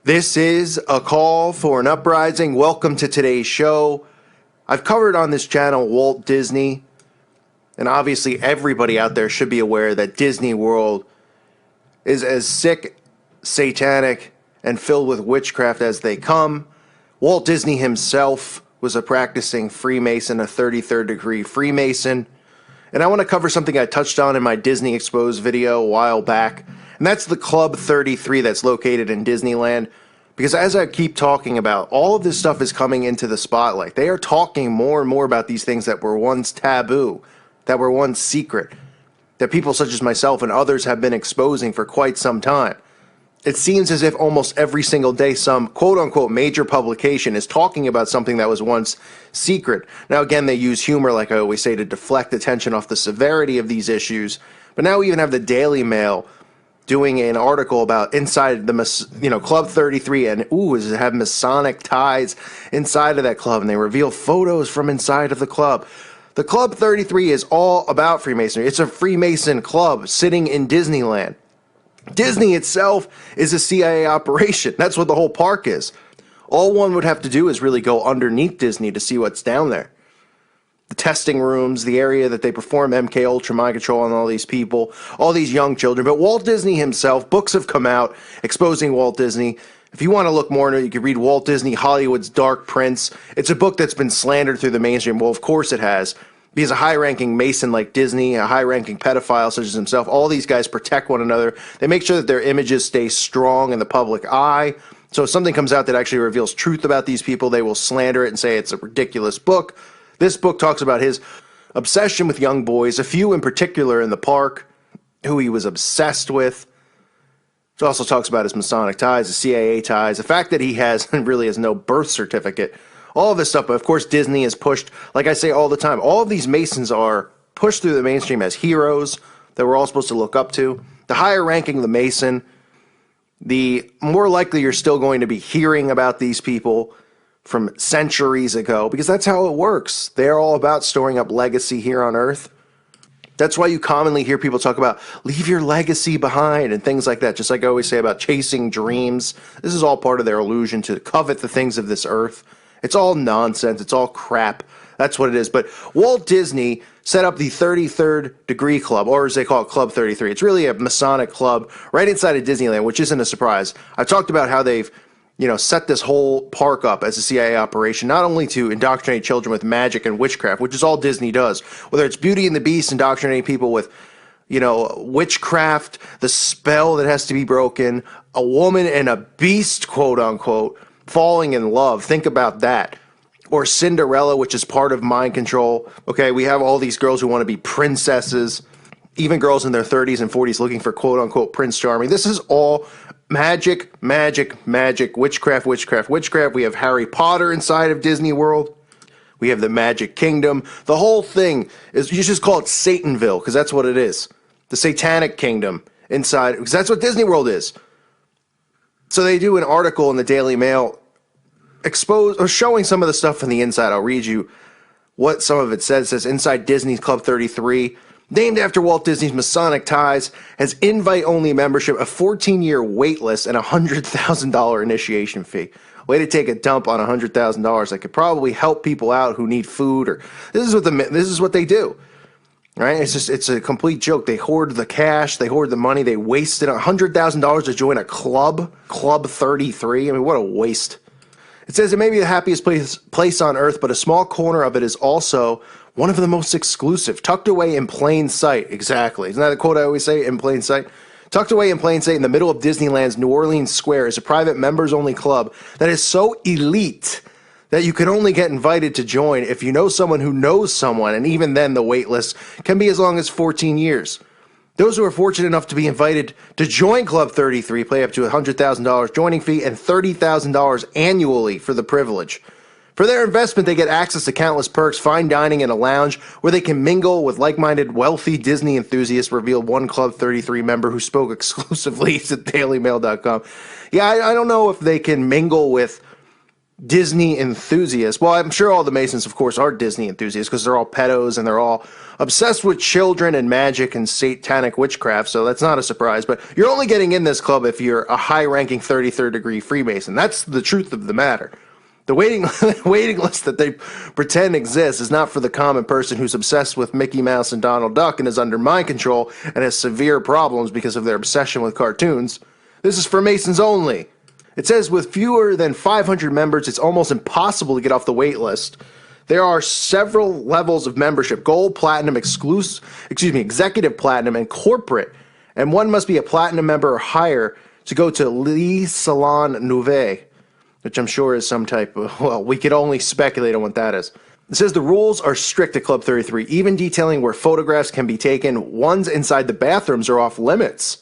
This is a call for an uprising. Welcome to today's show. I've covered on this channel Walt Disney, and obviously everybody out there should be aware that Disney World is as sick, satanic, and filled with witchcraft as they come. Walt Disney himself was a practicing Freemason, a 33rd degree Freemason. And I want to cover something I touched on in my Disney Exposed video a while back. And that's the Club 33 that's located in Disneyland. Because as I keep talking about, all of this stuff is coming into the spotlight. They are talking more and more about these things that were once taboo, that were once secret, that people such as myself and others have been exposing for quite some time. It seems as if almost every single day some quote-unquote major publication is talking about something that was once secret. Now again, they use humor, like I always say, to deflect attention off the severity of these issues. But now we even have the Daily Mail doing an article about inside the, Club 33, and does it have Masonic ties inside of that club? And they reveal photos from inside of the club. The Club 33 is all about Freemasonry. It's a Freemason club sitting in Disneyland. Disney itself is a CIA operation. That's what the whole park is. All one would have to do is really go underneath Disney to see what's down there. The testing rooms, the area that they perform MK Ultra mind control on all these people, all these young children. But Walt Disney himself, books have come out exposing Walt Disney. If you want to look more into it, you can read Walt Disney, Hollywood's Dark Prince. It's a book that's been slandered through the mainstream. Well, of course it has. He's a high-ranking Mason like Disney, a high-ranking pedophile such as himself. All these guys protect one another. They make sure that their images stay strong in the public eye. So if something comes out that actually reveals truth about these people, they will slander it and say it's a ridiculous book. This book talks about his obsession with young boys, a few in particular in the park, who he was obsessed with. It also talks about his Masonic ties, his CIA ties, the fact that he really has no birth certificate. All of this stuff, but of course Disney is pushed, like I say all the time, all of these Masons are pushed through the mainstream as heroes that we're all supposed to look up to. The higher ranking the Mason, the more likely you're still going to be hearing about these people from centuries ago, because that's how it works. They're all about storing up legacy here on Earth. That's why you commonly hear people talk about leave your legacy behind and things like that, just like I always say about chasing dreams. This is all part of their illusion to covet the things of this earth. It's all nonsense. It's all crap. That's what it is. But Walt Disney set up the 33rd Degree Club, or as they call it, Club 33. It's really a Masonic club right inside of Disneyland, which isn't a surprise. I've talked about how they've, set this whole park up as a CIA operation, not only to indoctrinate children with magic and witchcraft, which is all Disney does, whether it's Beauty and the Beast, indoctrinating people with, witchcraft, the spell that has to be broken, a woman and a beast, quote unquote, falling in love. Think about that. Or Cinderella, which is part of mind control. Okay, we have all these girls who want to be princesses, even girls in their 30s and 40s looking for quote unquote Prince Charming. This is all magic, witchcraft. We have Harry Potter inside of Disney World. We have the Magic Kingdom. The whole thing is, you just call it Satanville, because that's what it is. The Satanic Kingdom inside, because that's what Disney World is. So they do an article in the Daily Mail showing some of the stuff from the inside. I'll read you what some of it says. It says, inside Disney's Club 33, named after Walt Disney's Masonic ties, has invite-only membership, a 14-year wait list, and a $100,000 initiation fee. Way to take a dump on $100,000 that could probably help people out who need food. Or this is what they do. Right? It's a complete joke. They hoard the cash, they hoard the money, they wasted $100,000 to join a club, Club 33. I mean, what a waste. It says it may be the happiest place on earth, but a small corner of it is also one of the most exclusive, tucked away in plain sight. Exactly. Isn't that a quote I always say, in plain sight? Tucked away in plain sight in the middle of Disneyland's New Orleans Square is a private members-only club that is so elite that you can only get invited to join if you know someone who knows someone, and even then the wait list can be as long as 14 years. Those who are fortunate enough to be invited to join Club 33 pay up to a $100,000 joining fee and $30,000 annually for the privilege. For their investment, they get access to countless perks, fine dining, and a lounge where they can mingle with like-minded, wealthy Disney enthusiasts, revealed one Club 33 member who spoke exclusively to DailyMail.com. Yeah, I don't know if they can mingle with Disney enthusiasts. Well, I'm sure all the Masons, of course, are Disney enthusiasts because they're all pedos and they're all obsessed with children and magic and satanic witchcraft, so that's not a surprise. But you're only getting in this club if you're a high-ranking 33rd degree Freemason. That's the truth of the matter. The waiting list that they pretend exists is not for the common person who's obsessed with Mickey Mouse and Donald Duck and is under mind control and has severe problems because of their obsession with cartoons. This is for Masons only. It says with fewer than 500 members, it's almost impossible to get off the wait list. There are several levels of membership: gold, platinum, executive platinum, and corporate. And one must be a platinum member or higher to go to Le Salon Nouveau, which I'm sure is some type of, well, we could only speculate on what that is. It says the rules are strict at Club 33, even detailing where photographs can be taken. Ones inside the bathrooms are off limits.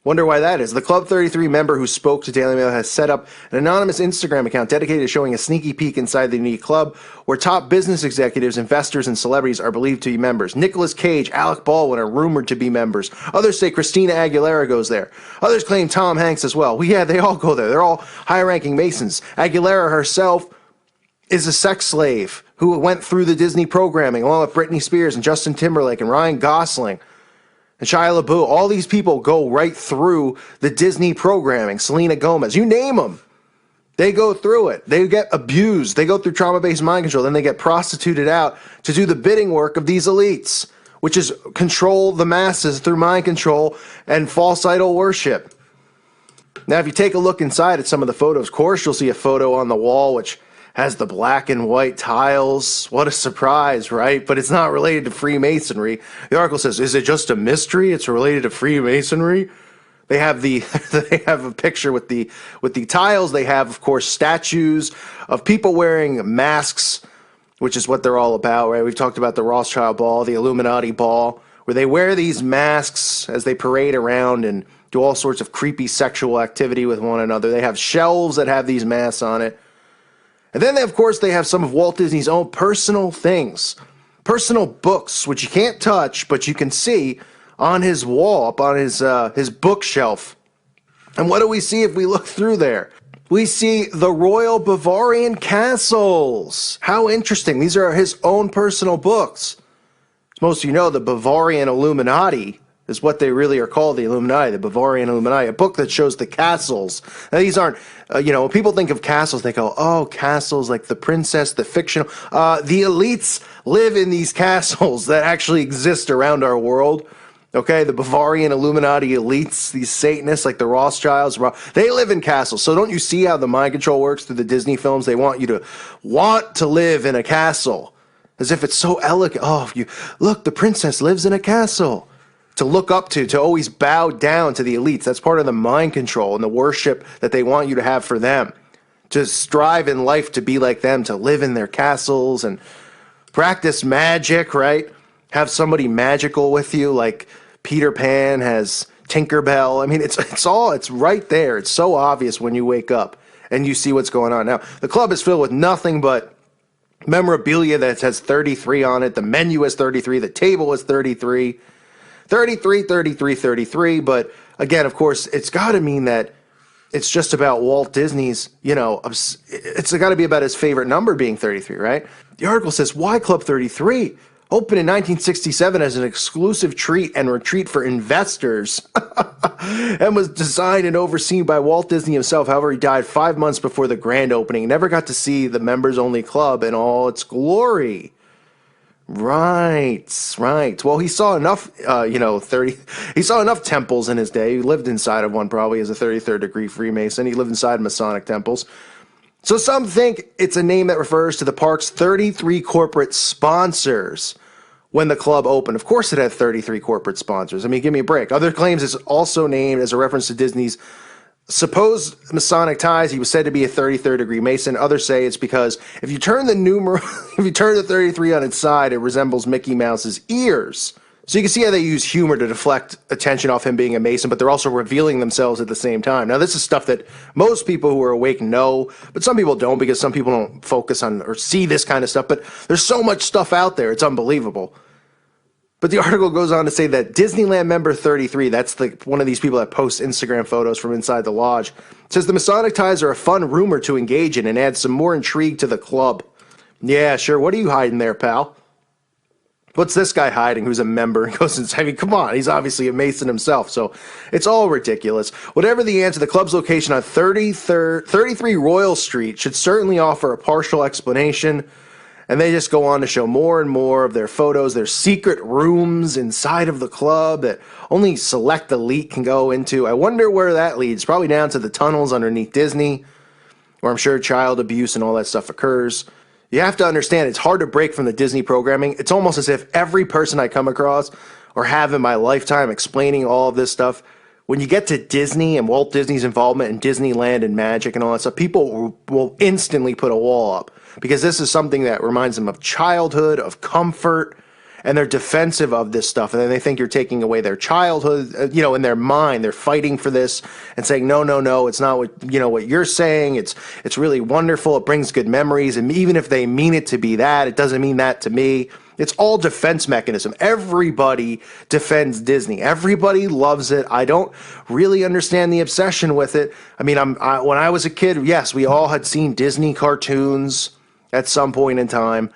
Wonder why that is. The Club 33 member who spoke to Daily Mail has set up an anonymous Instagram account dedicated to showing a sneaky peek inside the unique club, where top business executives, investors, and celebrities are believed to be members. Nicolas Cage, Alec Baldwin are rumored to be members. Others say Christina Aguilera goes there. Others claim Tom Hanks as well. Well, yeah, they all go there. They're all high-ranking Masons. Aguilera herself is a sex slave who went through the Disney programming, along with Britney Spears and Justin Timberlake and Ryan Gosling and Shia LaBeouf. All these people go right through the Disney programming. Selena Gomez, you name them. They go through it. They get abused. They go through trauma-based mind control. Then they get prostituted out to do the bidding work of these elites, which is control the masses through mind control and false idol worship. Now, if you take a look inside at some of the photos, of course, you'll see a photo on the wall which has the black and white tiles. What a surprise, right? But it's not related to Freemasonry. The article says, is it just a mystery? It's related to Freemasonry? They have they have a picture with the tiles. They have, of course, statues of people wearing masks, which is what they're all about, right? We've talked about the Rothschild ball, the Illuminati ball, where they wear these masks as they parade around and do all sorts of creepy sexual activity with one another. They have shelves that have these masks on it. And then, of course, they have some of Walt Disney's own personal things, personal books, which you can't touch, but you can see on his wall, up on his bookshelf. And what do we see if we look through there? We see the Royal Bavarian Castles. How interesting. These are his own personal books. As most of you know, the Bavarian Illuminati is what they really are called, the Illuminati, the Bavarian Illuminati, a book that shows the castles. Now, these aren't, when people think of castles, they go, oh, castles like the princess, the fictional. The elites live in these castles that actually exist around our world. Okay, the Bavarian Illuminati elites, these Satanists like the Rothschilds, they live in castles. So don't you see how the mind control works through the Disney films? They want you to want to live in a castle, as if it's so elegant. Oh, look, the princess lives in a castle. To look up to always bow down to the elites. That's part of the mind control and the worship that they want you to have for them. To strive in life to be like them, to live in their castles and practice magic, right? Have somebody magical with you, like Peter Pan has Tinkerbell. I mean, it's right there. It's so obvious when you wake up and you see what's going on. Now, the club is filled with nothing but memorabilia that has 33 on it. The menu is 33. The table is 33. 33, 33, 33, but again, of course, it's got to mean that it's just about Walt Disney's, it's got to be about his favorite number being 33, right? The article says, why Club 33? Opened in 1967 as an exclusive treat and retreat for investors and was designed and overseen by Walt Disney himself. However, he died 5 months before the grand opening. He never got to see the members-only club in all its glory. Right. Well, he saw enough, he saw enough temples in his day. He lived inside of one probably as a 33rd degree Freemason. He lived inside Masonic temples. So some think it's a name that refers to the park's 33 corporate sponsors when the club opened. Of course it had 33 corporate sponsors. I mean, give me a break. Other claims it's also named as a reference to Disney's supposed Masonic ties. He was said to be a 33rd degree Mason. Others say it's because if you turn the 33 on its side, it resembles Mickey Mouse's ears. So you can see how they use humor to deflect attention off him being a Mason, but they're also revealing themselves at the same time. Now, this is stuff that most people who are awake know, but some people don't, because some people don't focus on or see this kind of stuff. But there's so much stuff out there. It's unbelievable. But the article goes on to say that Disneyland member 33, that's one of these people that posts Instagram photos from inside the lodge, says the Masonic ties are a fun rumor to engage in and add some more intrigue to the club. Yeah, sure. What are you hiding there, pal? What's this guy hiding who's a member? And goes and I mean, come on, he's obviously a Mason himself, so it's all ridiculous. Whatever the answer, the club's location on 33 Royal Street should certainly offer a partial explanation. And they just go on to show more and more of their photos, their secret rooms inside of the club that only select elite can go into. I wonder where that leads. Probably down to the tunnels underneath Disney, where I'm sure child abuse and all that stuff occurs. You have to understand, it's hard to break from the Disney programming. It's almost as if every person I come across or have in my lifetime explaining all of this stuff, when you get to Disney and Walt Disney's involvement in Disneyland and magic and all that stuff, people will instantly put a wall up. Because this is something that reminds them of childhood, of comfort, and they're defensive of this stuff. And then they think you're taking away their childhood, in their mind. They're fighting for this and saying, no, it's not what you're saying. It's really wonderful. It brings good memories. And even if they mean it to be that, it doesn't mean that to me. It's all defense mechanism. Everybody defends Disney. Everybody loves it. I don't really understand the obsession with it. I mean, when I was a kid, yes, we all had seen Disney cartoons at some point in time.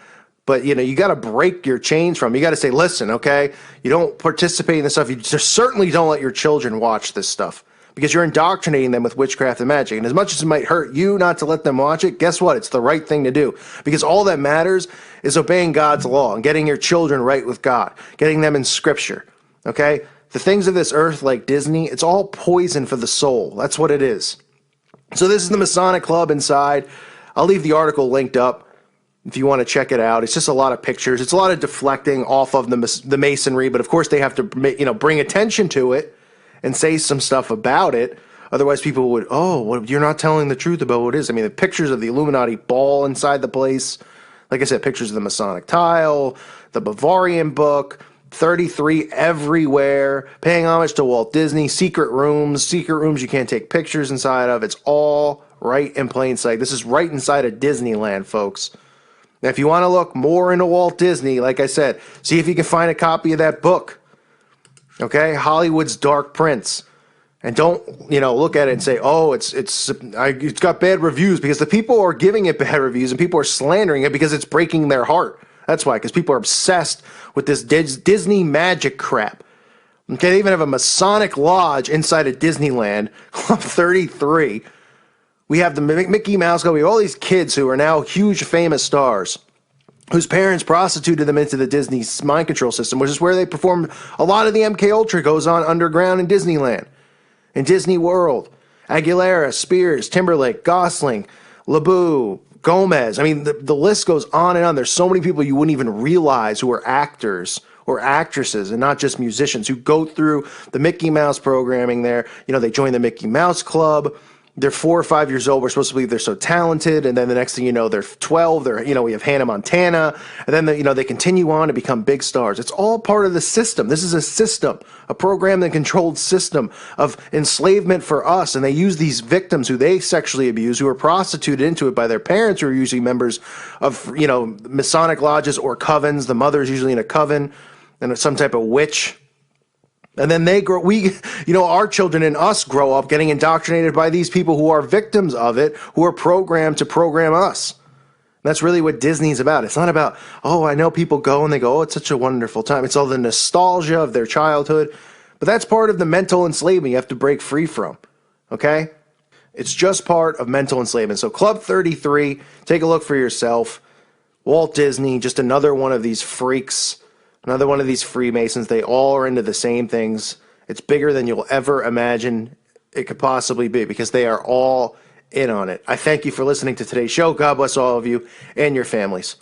But, you got to break your chains from. You got to say, listen, okay, you don't participate in this stuff. You just certainly don't let your children watch this stuff because you're indoctrinating them with witchcraft and magic. And as much as it might hurt you not to let them watch it, guess what? It's the right thing to do because all that matters is obeying God's law and getting your children right with God, getting them in Scripture, okay? The things of this earth like Disney, it's all poison for the soul. That's what it is. So this is the Masonic Club inside. I'll leave the article linked up if you want to check it out. It's just a lot of pictures. It's a lot of deflecting off of the masonry, but of course they have to bring attention to it and say some stuff about it. Otherwise people would, well, you're not telling the truth about what it is. I mean, the pictures of the Illuminati ball inside the place, like I said, pictures of the Masonic tile, the Bavarian book, 33 everywhere, paying homage to Walt Disney, secret rooms you can't take pictures inside of. It's all right in plain sight. This is right inside of Disneyland, folks. Now, if you want to look more into Walt Disney, like I said, see if you can find a copy of that book, okay? Hollywood's Dark Prince. And don't, look at it and say, it's got bad reviews, because the people are giving it bad reviews and people are slandering it because it's breaking their heart. That's why, because people are obsessed with this Disney magic crap. Okay, they even have a Masonic lodge inside of Disneyland, Club 33. We have the Mickey Mouse Club. We have all these kids who are now huge famous stars, whose parents prostituted them into the Disney mind control system, which is where they perform a lot of the MK Ultra goes on underground in Disneyland. In Disney World, Aguilera, Spears, Timberlake, Gosling, LeBou, Gomez. I mean, the list goes on and on. There's so many people you wouldn't even realize who are actors or actresses and not just musicians who go through the Mickey Mouse programming there. They join the Mickey Mouse Club. They're 4 or 5 years old. We're supposed to believe they're so talented. And then the next thing you know, they're 12. We have Hannah Montana. And then, they continue on to become big stars. It's all part of the system. This is a system, a programmed and controlled system of enslavement for us. And they use these victims who they sexually abuse, who are prostituted into it by their parents, who are usually members of, Masonic lodges or covens. The mother's usually in a coven and some type of witch. And then our children and us grow up getting indoctrinated by these people who are victims of it, who are programmed to program us. That's really what Disney's about. It's not about, I know people go and they go, it's such a wonderful time. It's all the nostalgia of their childhood. But that's part of the mental enslavement you have to break free from. Okay? It's just part of mental enslavement. So Club 33, take a look for yourself. Walt Disney, just another one of these freaks. Another one of these Freemasons. They all are into the same things. It's bigger than you'll ever imagine it could possibly be because they are all in on it. I thank you for listening to today's show. God bless all of you and your families.